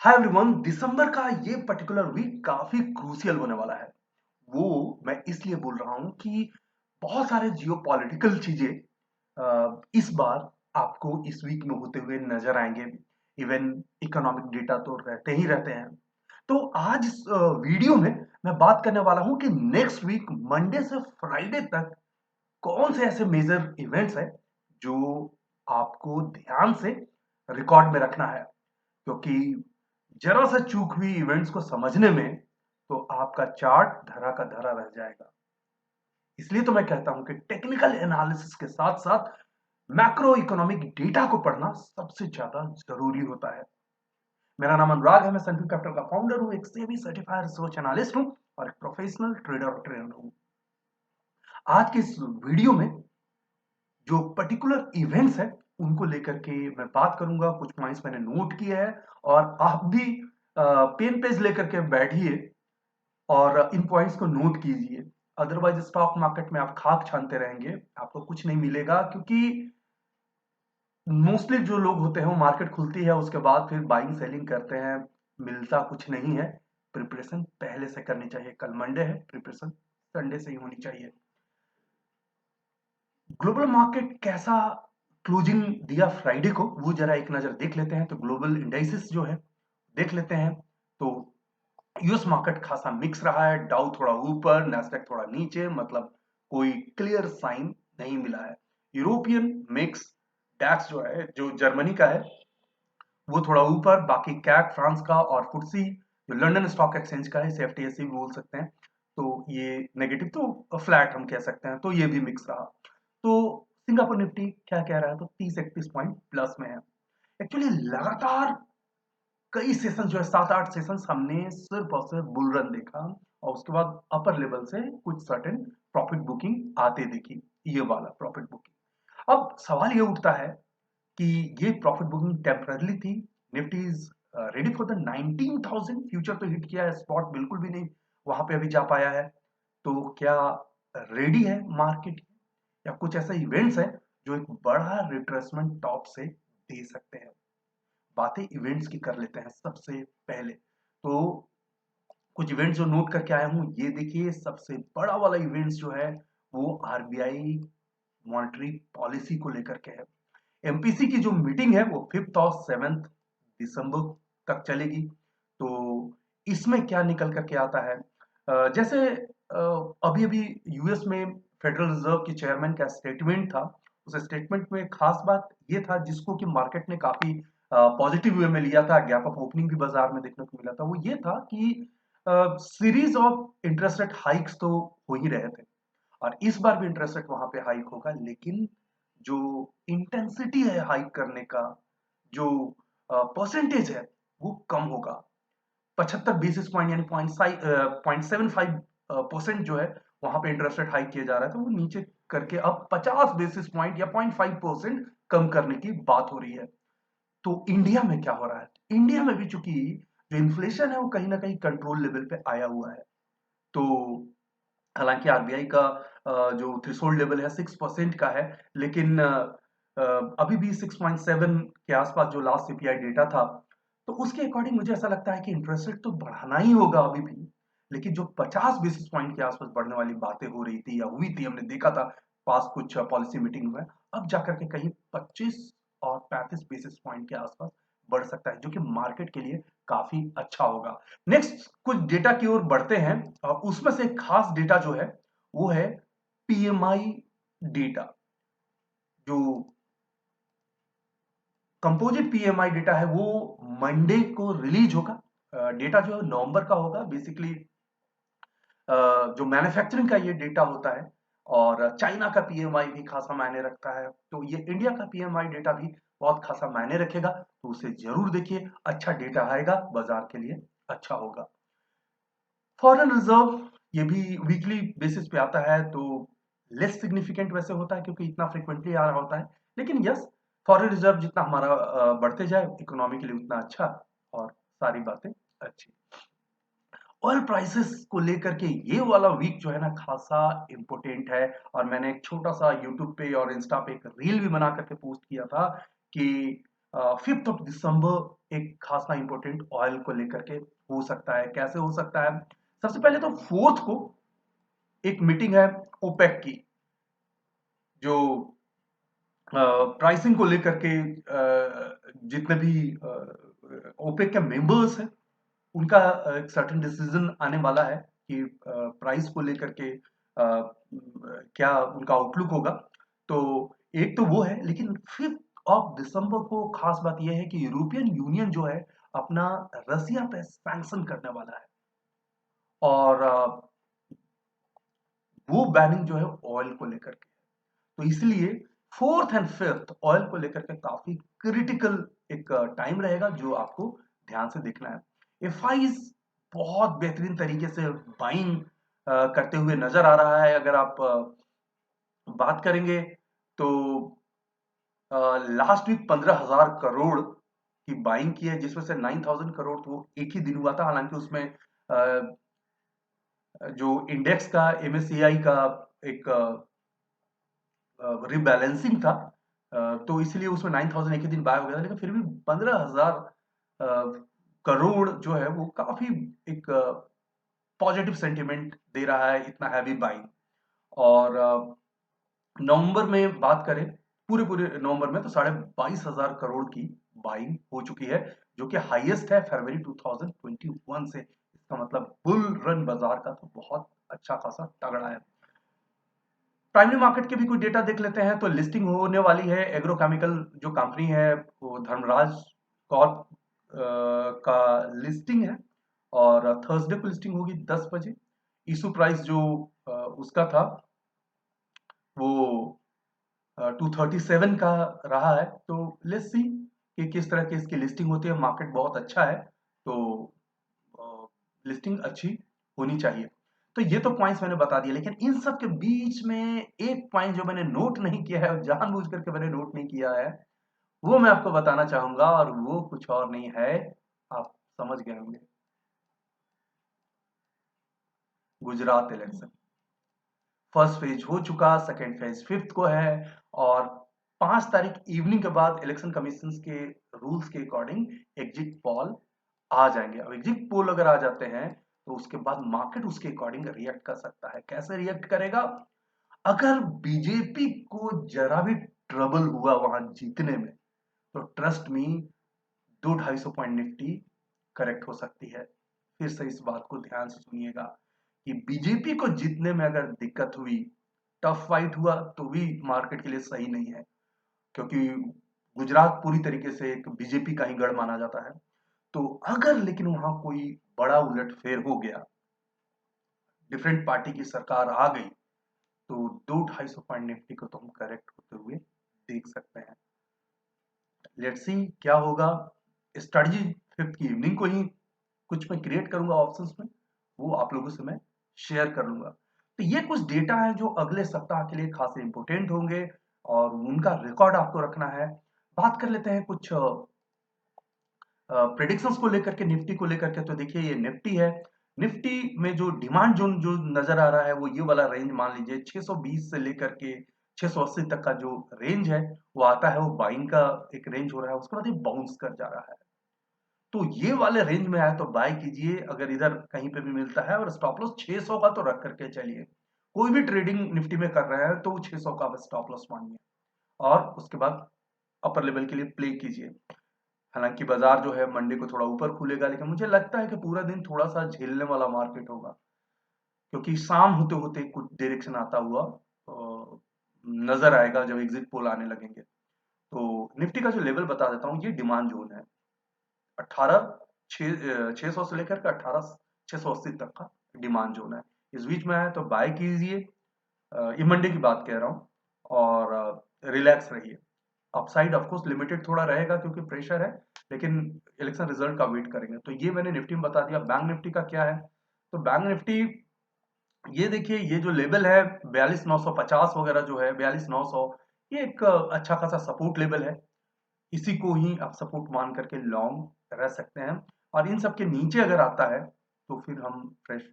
Hi everyone, दिसंबर का ये particular week काफी क्रूशियल होने वाला है। वो मैं इसलिए बोल रहा हूँ कि बहुत सारे जियोपॉलिटिकल चीजें इस बार आपको इस वीक में होते हुए नजर आएंगे। इवन इकोनॉमिक डेटा तो रहते ही रहते हैं। तो आज इस वीडियो में मैं बात करने वाला हूँ कि नेक्स्ट वीक मंडे से फ्राइडे तक कौन से ऐसे मेजर इवेंट्स हैं जो आपको ध्यान से रिकॉर्ड में रखना है, क्योंकि जरा सा चूक हुई इवेंट्स को समझने में तो आपका चार्ट धरा का धरा रह जाएगा। इसलिए तो मैं कहता हूं कि टेक्निकल एनालिसिस के साथ साथ मैक्रो इकोनॉमिक डेटा को पढ़ना सबसे ज्यादा जरूरी होता है। मेरा नाम अनुराग है, मैं सनफी कैपिटल का फाउंडर हूं, एक सेबी सर्टिफाइड रिसर्च एनालिस्ट हूं और एक प्रोफेशनल ट्रेडर और ट्रेनर हूं। आज के इस वीडियो में जो पर्टिकुलर इवेंट्स हैं उनको लेकर के मैं बात करूंगा। कुछ पॉइंट्स मैंने नोट किए हैं और आप भी पेन पेज लेकर के बैठिए और इन पॉइंट्स को नोट कीजिए। अदरवाइज स्टॉक मार्केट में आप खाक छानते रहेंगे, आपको कुछ नहीं मिलेगा, क्योंकि मोस्टली जो लोग होते हैं वो मार्केट खुलती है उसके बाद फिर बाइंग सेलिंग करते हैं, मिलता कुछ नहीं है। प्रिपरेशन पहले से करनी चाहिए। कल मंडे है, प्रिपरेशन संडे से ही होनी चाहिए। ग्लोबल मार्केट कैसा क्लोजिंग दिया फ्राइडे को, वो जरा एक नजर देख लेते हैं। तो ग्लोबल इंडाइसिस जो है देख लेते हैं। तो यूएस मार्केट खासा मिक्स रहा है। डाउ थोड़ा ऊपर, नैस्डैक थोड़ा नीचे, मतलब कोई क्लियर साइन नहीं मिला है। यूरोपियन मिक्स, डैक्स जो है जो जर्मनी का है वो थोड़ा ऊपर, बाकी कैक फ्रांस का और फुटसी जो लंदन स्टॉक एक्सचेंज का है, इसे एफटीएसई भी बोल सकते हैं, तो ये नेगेटिव तो फ्लैट हम कह सकते हैं, तो ये भी मिक्स रहा। तो सिंगापुर निफ्टी क्या कह रहा है, तो 30-31 पॉइंट प्लस में है। एक्चुअली लगातार कई सेशन जो है, 7-8 सेशन हमने सिर्फ और सिर्फ बुल रन देखा और उसके बाद अपर लेवल से कुछ सर्टेन प्रॉफिट बुकिंग आते देखी। ये वाला प्रॉफिट बुकिंग, अब सवाल ये उठता है कि ये प्रॉफिट बुकिंग टेम्पररी थी। Nifty is ready for the 19,000। Future तो हिट किया है, स्पॉट बिल्कुल भी नहीं वहां पे अभी जा पाया है। तो क्या रेडी है मार्केट, या कुछ ऐसे इवेंट्स हैं जो एक बड़ा रिट्रेसमेंट टॉप से दे सकते हैं? बातें इवेंट्स की कर लेते हैं सबसे पहले। तो कुछ इवेंट्स जो नोट करके आया हूं, ये देखिए। सबसे बड़ा वाला इवेंट्स जो है वो आरबीआई मॉनेटरी पॉलिसी को लेकर के है। एमपीसी की जो मीटिंग है वो 5th और 7th दिसंबर तक चलेगी। तो इसमें क्या निकल करके आता है, जैसे अभी अभी यूएस में फेडरल रिजर्व के चेयरमैन का स्टेटमेंट था। उस स्टेटमेंट में खास बात ये था जिसको कि मार्केट ने काफी पॉजिटिव वे में लिया था, गैप अप ओपनिंग भी बाजार में देखने को मिला था। वो ये था कि series of interest rate hikes तो हो ही रहे थे और इस बार भी इंटरेस्ट रेट वहां पे हाइक होगा, लेकिन जो इंटेंसिटी है हाइक करने का, जो परसेंटेज है वो कम होगा। 75 बेसिस पॉइंट यानी 0.75% जो है वहां पे इंटरेस्ट रेट हाइक किया जा रहा है, तो वो नीचे करके अब 50 बेसिस पॉइंट या 0.5% कम करने की बात हो रही है। तो इंडिया में क्या हो रहा है? इंडिया में भी चूंकि जो इन्फ्लेशन है वो कहीं ना कहीं कंट्रोल लेवल पे आया हुआ है। तो हालांकि आरबीआई का जो थ्रेशोल्ड लेवल है 6% का है, लेकिन अभी भी 6.7 के आसपास जो लास्ट सीपीआई डेटा था, तो उसके अकॉर्डिंग मुझे ऐसा लगता है कि इंटरेस्ट रेट तो बढ़ाना ही होगा अभी भी। लेकिन जो 50 बेसिस पॉइंट के आसपास बढ़ने वाली बातें हो रही थी या हुई थी, हमने देखा था पास कुछ पॉलिसी मीटिंग में, अब जाकर के कहीं 25 और 35 बेसिस पॉइंट के आसपास बढ़ सकता है, जो कि मार्केट के लिए काफी अच्छा होगा। नेक्स्ट कुछ डेटा की ओर बढ़ते हैं और उसमें से एक खास डेटा जो है वो है पीएमआई डेटा। जो कंपोजिट पीएमआई डेटा है वो मंडे को रिलीज होगा। डेटा जो है नवंबर का होगा बेसिकली। जो मैन्युफैक्चरिंग का ये डेटा होता है और चाइना का पीएमआई भी खासा मायने रखता है, तो ये इंडिया का पीएमआई डेटा भी बहुत खासा मायने रखेगा। तो उसे जरूर देखिए, अच्छा डेटा आएगा, बाजार के लिए अच्छा होगा। फॉरेन रिजर्व ये भी वीकली बेसिस पे आता है, तो लेस सिग्निफिकेंट वैसे होता है क्योंकि इतना फ्रिक्वेंटली आ रहा होता है। लेकिन यस, फॉरेन रिजर्व जितना हमारा बढ़ते जाए इकोनॉमी के लिए उतना अच्छा, और सारी बातें अच्छी। ऑयल प्राइसेस को लेकर के ये वाला वीक जो है ना खासा इंपोर्टेंट है। और मैंने एक छोटा सा यूट्यूब पे और इंस्टा पे एक रील भी बना करके पोस्ट किया था कि 5th ऑफ दिसंबर एक खासा इंपॉर्टेंट ऑयल को लेकर के हो सकता है। कैसे हो सकता है? सबसे पहले तो 4th को एक मीटिंग है ओपेक की, जो प्राइसिंग को लेकर के जितने भी ओपेक के मेंबर्स हैं उनका एक सर्टेन डिसीजन आने वाला है कि प्राइस को लेकर के क्या उनका आउटलुक होगा। तो एक तो वो है, लेकिन 5th ऑफ दिसंबर को खास बात यह है कि यूरोपियन यूनियन जो है अपना रसिया पे सैंक्शन करने वाला है, और वो बैनिंग जो है ऑयल को लेकर के। तो इसलिए 4th एंड 5th ऑयल को लेकर के काफी क्रिटिकल एक टाइम रहेगा जो आपको ध्यान से देखना है। एफआईज बहुत बेहतरीन तरीके से बाइंग करते हुए नजर आ रहा है। अगर आप बात करेंगे तो लास्ट वीक 15,000 करोड़ की बाइंग की है, जिसमें से 9,000 करोड़ तो वो एक ही दिन हुआ था। हालांकि उसमें जो इंडेक्स का एमएससीआई का एक रिबैलेंसिंग था, तो इसलिए उसमें 9,000 एक ही दिन बाय हो गया था, लेकिन फिर भी 15,000 करोड़ जो है वो काफी एक पॉजिटिव सेंटिमेंट दे रहा है, इतना हैवी बाइंग। और नवंबर में बात करें, पूरे पूरे नवंबर में तो 22,500 करोड़ की बाइंग हो चुकी है, जो कि हाईएस्ट है फरवरी 2021 से। इसका मतलब बुल रन बाजार का तो बहुत अच्छा खासा तगड़ा है। प्राइमरी मार्केट के भी कुछ डेटा देख लेते हैं। तो लिस्टिंग होने वाली है एग्रोकेमिकल जो कंपनी है वो धर्मराज कॉर्प का लिस्टिंग है, और थर्सडे को लिस्टिंग होगी 10 बजे। इशू प्राइस जो उसका था वो 237 का रहा है। तो लेट्स सी कि किस तरह की इसकी लिस्टिंग होती है। मार्केट बहुत अच्छा है, तो लिस्टिंग अच्छी होनी चाहिए। तो ये तो पॉइंट्स मैंने बता दिए, लेकिन इन सब के बीच में एक पॉइंट जो मैंने नोट नहीं किया है और जानबूझ करके मैंने नोट नहीं किया है, वो मैं आपको बताना चाहूंगा, और वो कुछ और नहीं है, आप समझ गए होंगे। गुजरात इलेक्शन फर्स्ट फेज हो चुका, सेकेंड फेज 5th को है, और 5 तारीख इवनिंग के बाद इलेक्शन कमीशन के रूल्स के अकॉर्डिंग एग्जिट पोल आ जाएंगे। अब एग्जिट पोल अगर आ जाते हैं तो उसके बाद मार्केट उसके अकॉर्डिंग रिएक्ट कर सकता है। कैसे रिएक्ट करेगा? अगर बीजेपी को जरा भी ट्रबल हुआ वहां जीतने में, तो trust me 200-250 point Nifty correct हो सकती है। फिर से इस बात को ध्यान से सुनिएगा कि बीजेपी को जीतने में अगर दिक्कत हुई, टफ फाइट हुआ, तो भी मार्केट के लिए सही नहीं है, क्योंकि गुजरात पूरी तरीके से एक बीजेपी का ही गढ़ माना जाता है। तो अगर लेकिन वहां कोई बड़ा उलटफेर हो गया, डिफरेंट पार्टी की सरकार आ गई, तो 200-250 पॉइंट निफ्टी को तो हम करेक्ट होते हुए देख सकते हैं। लेट्स सी क्या होगा। स्ट्रेटजी 5th की इवनिंग को ही कुछ मैं क्रिएट करूंगा ऑप्शंस में, वो आप लोगों से मैं शेयर कर लूंगा। तो ये कुछ डेटा है जो अगले सप्ताह के लिए खासे इंपोर्टेंट होंगे, और उनका रिकॉर्ड आपको रखना है। बात कर लेते हैं कुछ प्रेडिक्शंस को लेकर के, निफ्टी को लेकर के। तो देखिए ये निफ्टी है, निफ्टी में जो डिमांड जोन जो नजर आ रहा है वो ये वाला रेंज मान लीजिए 620 से लेकर के 680 तक का जो रेंज है वो आता है, वो बाइंग का एक रेंज हो रहा है। उसके बाद ये बाउंस कर जा रहा है, तो ये वाले रेंज में आए तो बाय कीजिए अगर इधर कहीं पे भी मिलता है, और स्टॉप लॉस 600 का तो रख करके चलिए। कोई भी ट्रेडिंग निफ्टी में कर रहे हैं तो वो 600 का स्टॉप लॉस मानिए, और उसके बाद अपर लेवल के लिए प्ले कीजिए। हालांकि बाजार जो है मंडे को थोड़ा ऊपर खुलेगा, लेकिन मुझे लगता है कि पूरा दिन थोड़ा सा झेलने वाला मार्केट होगा, क्योंकि शाम होते होते कुछ डायरेक्शन आता हुआ नजर आएगा जब एग्जिट पोल आने लगेंगे। तो निफ्टी का जो लेवल बता देता हूँ, ये डिमांड जोन है 18,600 से लेकर के 18,680 तक का डिमांड जोन है। इस बीच में है तो बाय कीजिए, ये मंडे की बात कह रहा हूँ, और रिलैक्स रहिए। अपसाइड ऑफकोर्स लिमिटेड थोड़ा रहेगा क्योंकि प्रेशर है, लेकिन इलेक्शन रिजल्ट का वेट करेंगे। तो ये मैंने निफ्टी में बता दिया। बैंक निफ्टी का क्या है? तो बैंक निफ्टी ये देखिए, ये जो लेवल है 42,950 वगैरह जो है 42,900, ये एक अच्छा खासा सपोर्ट लेवल है। इसी को ही आप सपोर्ट मान करके लॉन्ग रह सकते हैं, और इन सब के नीचे अगर आता है तो फिर हम फ्रेश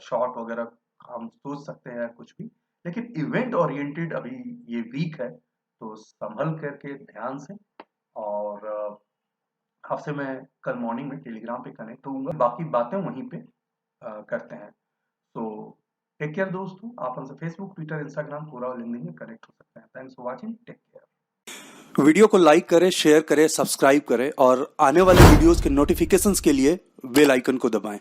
शॉर्ट वगैरह हम सोच सकते हैं कुछ भी। लेकिन इवेंट ओरिएंटेड अभी ये वीक है, तो संभल करके ध्यान से और आपसे मैं कल मॉर्निंग में टेलीग्राम पे कनेक्ट होऊंगा, बाकी बातें वहीं पे करते हैं। तो टेक केयर दोस्तों, आप हमसे फेसबुक, ट्विटर, इंस्टाग्राम पूरा लिंक देंगे, कनेक्ट हो सकते हैं। Thanks for watching, take care. Video को लाइक करें, शेयर करें, सब्सक्राइब करें और आने वाले वीडियोस के नोटिफिकेशंस के लिए बेल आइकन को दबाएं।